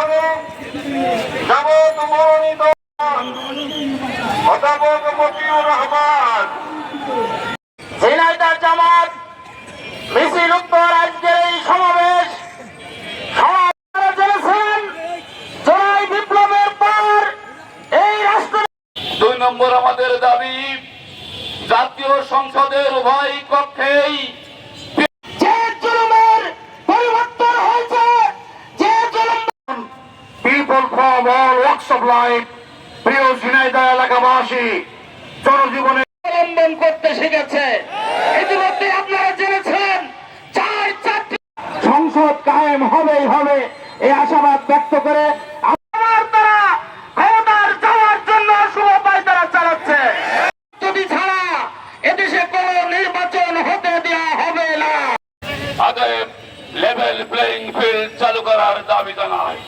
হবে যাবত মনোনীত অধ্যাপক মতিউর রহমান। ঝিনাইদহ জামাত মিছিল উত্তর আজকের এই সমাবেশ জেনেছেন জুলাই বিপ্লবের পর এই রাষ্ট্র। 2 নম্বর আমাদের দাবি জাতীয় সংসদের উভয় কক্ষেই যে জুলুমের পরিবর্তন হয়েছে, যে জুলুম people from all walks of life, প্রিয় ঝিনাইদহ এলাকাবাসী জনজীবনে অবলম্বন করতে শিখেছে। ইতিমধ্যে আপনারা জেনেছেন 4 সংসদ কায়েম হবেই হবে এই আশাবাদ ব্যক্ত করে আমার তারা ক্ষমতার যাওয়ার জন্য শুভপায় তারা চালাচ্ছে। যদি ছাড়া এদেশে কোনো নির্বাচন হতে দেওয়া হবে না। আগে লেভেল প্লেইং ফিল্ড চালু করার দাবি জানায়।